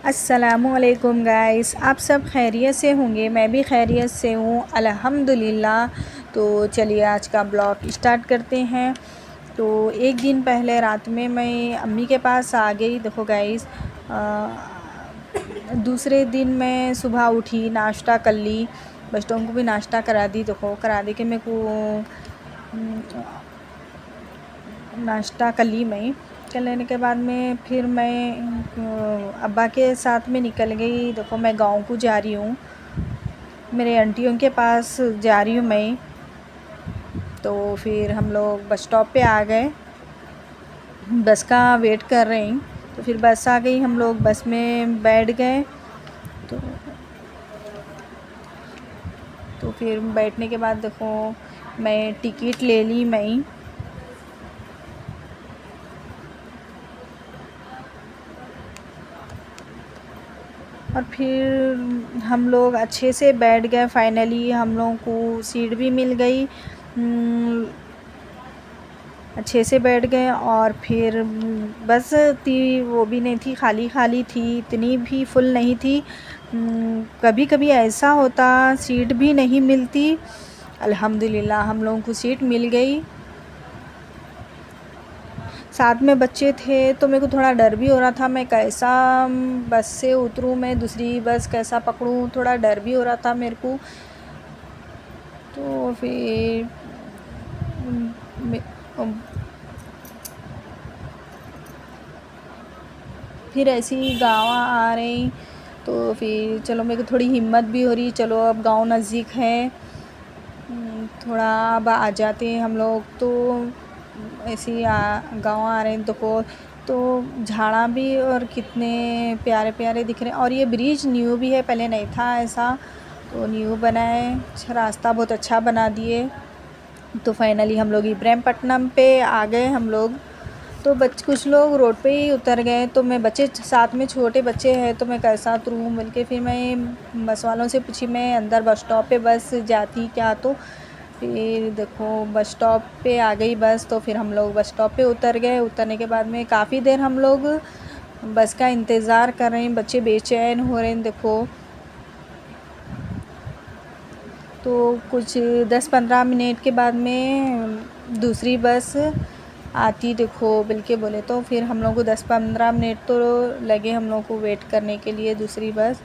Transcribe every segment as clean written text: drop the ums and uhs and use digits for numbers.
अस्सलामुअलैकुम गाइस, आप सब खैरियत से होंगे। मैं भी खैरियत से हूँ अल्हम्दुलिल्लाह। तो चलिए आज का ब्लॉग स्टार्ट करते हैं। तो एक दिन पहले रात में मैं अम्मी के पास आ गई। देखो गाइस, दूसरे दिन मैं सुबह उठी, नाश्ता कर ली, बच्चों को भी नाश्ता करा दी। देखो करा दे के मेरे को नाश्ता कर ली। मैं कर लेने के बाद में फिर मैं अब्बा के साथ में निकल गई। देखो मैं गांव को जा रही हूँ, मेरे आंटियों के पास जा रही हूँ मैं। तो फिर हम लोग बस स्टॉप पे आ गए, बस का वेट कर रहे हैं। तो फिर बस आ गई, हम लोग बस में बैठ गए। तो फिर बैठने के बाद देखो मैं टिकट ले ली मैं। और फिर हम लोग अच्छे से बैठ गए। फाइनली हम लोगों को सीट भी मिल गई, अच्छे से बैठ गए। और फिर बस थी, वो भी नहीं थी, खाली खाली थी, इतनी भी फुल नहीं थी। कभी कभी ऐसा होता सीट भी नहीं मिलती। अल्हम्दुलिल्लाह हम लोगों को सीट मिल गई। साथ में बच्चे थे तो मेरे को थोड़ा डर भी हो रहा था, मैं कैसा बस से उतरूँ, मैं दूसरी बस कैसा पकड़ूँ, थोड़ा डर भी हो रहा था मेरे को। तो फिर ऐसे ही गाँव आ रही। तो फिर चलो मेरे को थोड़ी हिम्मत भी हो रही, चलो अब गाँव नज़दीक है, थोड़ा अब आ जाते हैं हम लोग। तो ऐसे ही गाँव आ रहे हैं। तो झाड़ा भी और कितने प्यारे प्यारे दिख रहे हैं। और ये ब्रिज न्यू भी है, पहले नहीं था ऐसा, तो न्यू बना है। अच्छा, रास्ता बहुत अच्छा बना दिए। तो फाइनली हम लोग इब्राहिमपट्टनम पे आ गए हम लोग। तो कुछ लोग रोड पे ही उतर गए। तो मैं बच्चे साथ में, छोटे बच्चे हैं, तो मैं कैसा उतरूँ बोल के फिर मैं बस वालों से पूछी मैं अंदर बस स्टॉप पे बस जाती क्या। तो फिर देखो बस स्टॉप पे आ गई बस। तो फिर हम लोग बस स्टॉप पे उतर गए। उतरने के बाद में काफ़ी देर हम लोग बस का इंतज़ार कर रहे हैं, बच्चे बेचैन हो रहे हैं। देखो तो कुछ 10-15 मिनट के बाद में दूसरी बस आती। देखो बल्कि बोले तो फिर हम लोग को 10-15 मिनट तो लगे हम लोग को वेट करने के लिए दूसरी बस।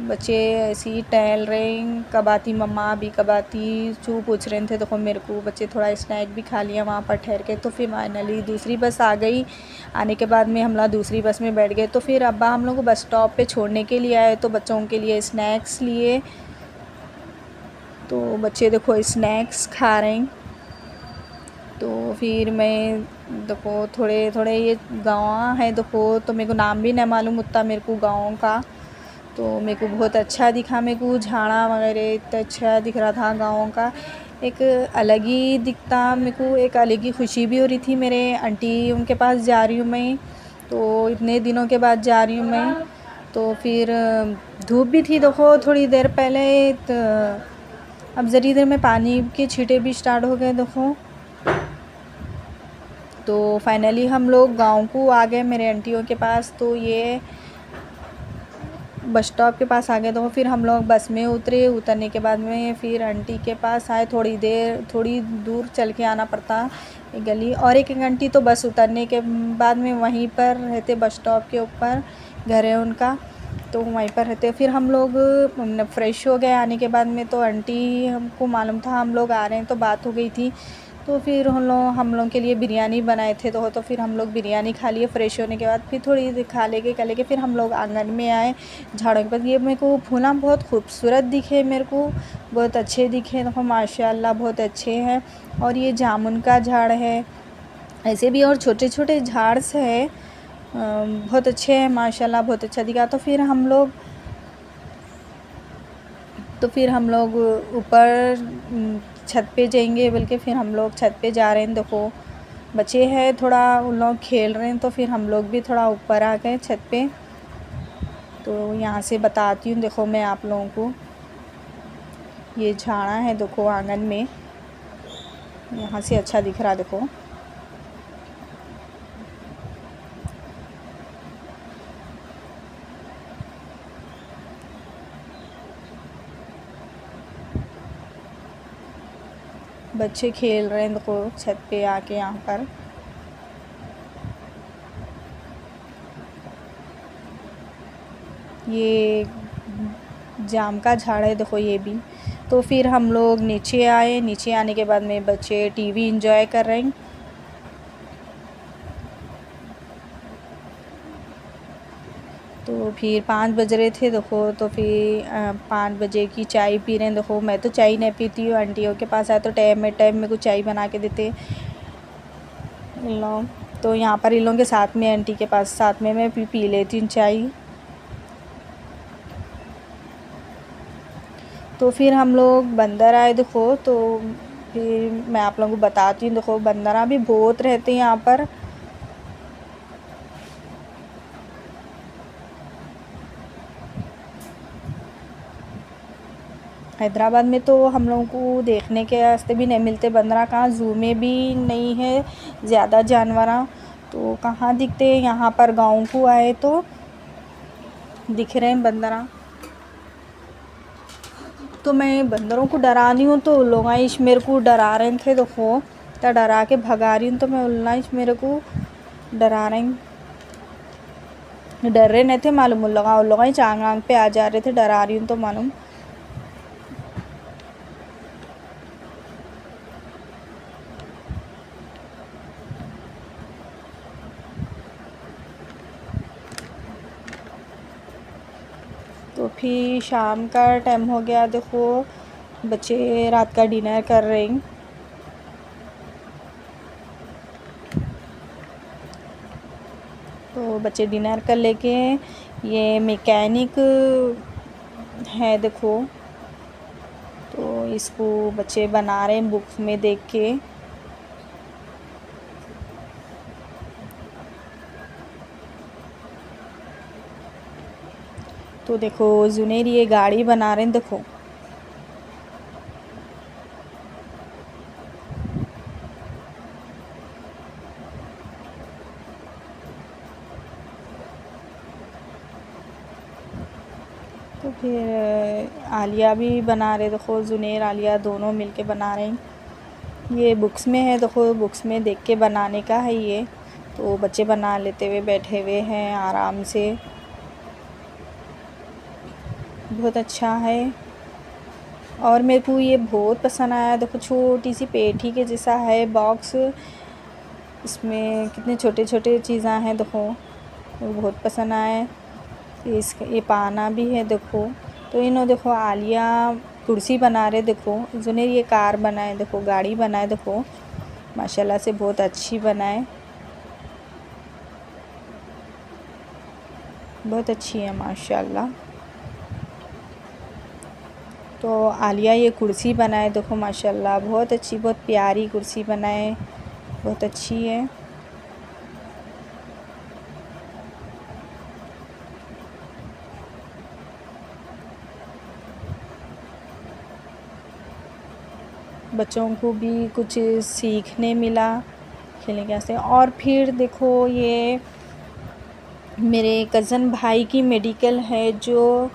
बच्चे ऐसे ही टहल रहे, कब आती मम्मा, अभी कब आती, चू पूछ रहे थे। देखो मेरे को बच्चे थोड़ा स्नैक भी खा लिया वहाँ पर ठहर के। तो फिर फाइनली दूसरी बस आ गई। आने के बाद में हम लोग दूसरी बस में बैठ गए। तो फिर अब्बा हम लोग को बस स्टॉप पे छोड़ने के लिए आए, तो बच्चों के लिए स्नैक्स लिए। तो बच्चे देखो स्नैक्स खा रहे हैं। तो फिर मैं देखो थोड़े थोड़े ये गाँव है देखो, तो मेरे को नाम भी नहीं मालूम उतना मेरे को गाँव का। तो मेरे को बहुत अच्छा दिखा, मेरे को झाड़ा वगैरह इतना अच्छा दिख रहा था गाँव का। एक अलग ही दिखता मेरे को, एक अलग ही खुशी भी हो रही थी। मेरे आंटी उनके पास जा रही हूँ मैं, तो इतने दिनों के बाद जा रही हूँ मैं। तो फिर धूप भी थी देखो थोड़ी देर पहले। अब ज़री देर में पानी के छींटे भी स्टार्ट हो गए देखो। तो फाइनली हम लोग गांव को आ गए मेरे आंटियों के पास। तो ये बस स्टॉप के पास आ गए। तो फिर हम लोग बस में उतरे। उतरने के बाद में फिर आंटी के पास आए। थोड़ी दूर चल के आना पड़ता एक गली। और एक आंटी तो बस उतरने के बाद में वहीं पर रहते, बस स्टॉप के ऊपर घर है उनका, तो वहीं पर रहते। फिर हम लोग फ्रेश हो गए आने के बाद में। तो आंटी हमको मालूम था हम लोग आ रहे हैं, तो बात हो गई थी। तो फिर हम लोग के लिए बिरयानी बनाए थे। तो फिर हम लोग बिरयानी खा लिए फ्रेश होने के बाद। फिर थोड़ी खा लेके फिर हम लोग आंगन में आए झाड़ों के पास। ये मेरे को फूल बहुत खूबसूरत दिखे, मेरे को बहुत अच्छे दिखे। देखो माशाल्लाह बहुत अच्छे हैं। और ये जामुन का झाड़ है, ऐसे भी और छोटे छोटे झाड़ से है, बहुत अच्छे हैं माशाल्लाह, बहुत अच्छा दिखा। तो फिर हम लोग ऊपर छत पे जाएंगे बल्कि फिर हम लोग छत पे जा रहे हैं। देखो बच्चे हैं, थोड़ा उन लोग खेल रहे हैं। तो फिर हम लोग भी थोड़ा ऊपर आ गए छत पे। तो यहाँ से बताती हूँ देखो मैं आप लोगों को, ये झाड़ा है देखो आंगन में, यहाँ से अच्छा दिख रहा देखो। बच्चे खेल रहे हैं देखो छत पे आके यहाँ पर। ये जाम का झाड़ है देखो ये भी। तो फिर हम लोग नीचे आए, नीचे आने के बाद में बच्चे टीवी एंजॉय कर रहे हैं। तो फिर 5 बज रहे थे देखो, तो फिर 5 बजे की चाय पी रहे हैं देखो। मैं तो चाय नहीं पीती हूँ, आंटियों के पास आए तो टाइम में को चाय बना के देते इन लोग। तो यहाँ पर इन लोगों के साथ में आंटी के पास साथ में मैं पी लेती हूँ चाय। तो फिर हम लोग बंदर आए देखो, तो फिर मैं आप लोगों को बताती हूँ देखो। बंदरा भी बहुत रहते हैं यहाँ पर। हैदराबाद में तो हम लोगों को देखने के रास्ते भी नहीं मिलते बंदरा। कहाँ ज़ू में भी नहीं है ज़्यादा जानवर, तो कहाँ दिखते हैं। यहाँ पर गाँव को आए तो दिख रहे हैं बंदरा। तो मैं बंदरों को डरा रही हूँ, तो लोग मेरे को डरा रहे थे देखो, तो डरा के भगा रही हूँ। तो मैं उल्लाइश मेरे को डरा रहे हैं, डर रहे नहीं थे मालूम। उन लोग चांग आंग पे आ जा रहे थे, डरा रही हूँ तो मालूम। तो फिर शाम का टाइम हो गया देखो, बच्चे रात का डिनर कर रहे हैं। तो बच्चे डिनर कर लेके, ये मैकेनिक है देखो, तो इसको बच्चे बना रहे हैं बुक्स में देख के। तो देखो जुनेर ये गाड़ी बना रहे हैं देखो। तो फिर आलिया भी बना रहे देखो, जुनेर आलिया दोनों मिलके बना रहे हैं। ये बुक्स में है देखो, बुक्स में देख के बनाने का है ये। तो बच्चे बना लेते हुए बैठे हुए हैं आराम से, बहुत अच्छा है। और मेरे को ये बहुत पसंद आया देखो, छोटी सी पेठी के जैसा है बॉक्स, इसमें कितने छोटे छोटे चीज़ें हैं देखो, वो बहुत पसंद आए। ये पाना भी है देखो। तो इन्हों देखो आलिया कुर्सी बना रहे देखो, जुनेर ये कार बनाए देखो, गाड़ी बनाए देखो, माशाल्लाह से बहुत अच्छी बनाए, बहुत अच्छी है माशाल्लाह। तो आलिया ये कुर्सी बनाए देखो, माशाल्लाह बहुत अच्छी, बहुत प्यारी कुर्सी बनाए, बहुत अच्छी है। बच्चों को भी कुछ सीखने मिला खेलने के से। और फिर देखो ये मेरे कज़न भाई की मेडिकल है जो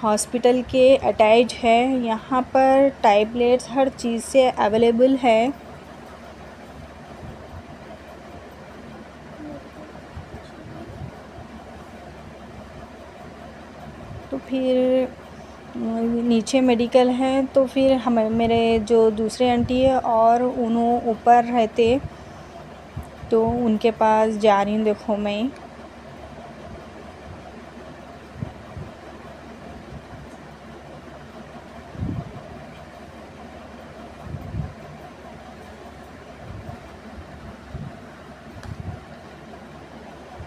हॉस्पिटल के अटैच है। यहाँ पर टैबलेट्स हर चीज़ से अवेलेबल है। तो फिर नीचे मेडिकल है, तो फिर हम मेरे जो दूसरे आंटी है और उन्हों ऊपर रहते, तो उनके पास जा रही हूँ देखो मैं।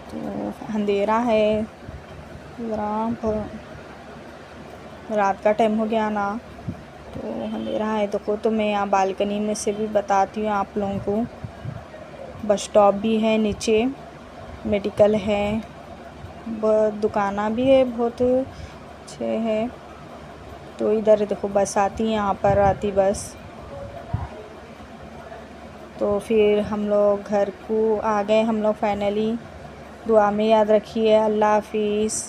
तो अंधेरा है ज़रा, रात का टाइम हो गया ना, तो अंधेरा है देखो। तो मैं यहाँ बालकनी में से भी बताती हूँ आप लोगों को। बस स्टॉप भी है नीचे, मेडिकल है, दुकाना भी है, बहुत अच्छे है। तो इधर देखो बस आती है, यहाँ पर आती बस। तो फिर हम लोग घर को आ गए हम लोग फाइनली। दुआ में याद रखिए। अल्लाह हाफिज़।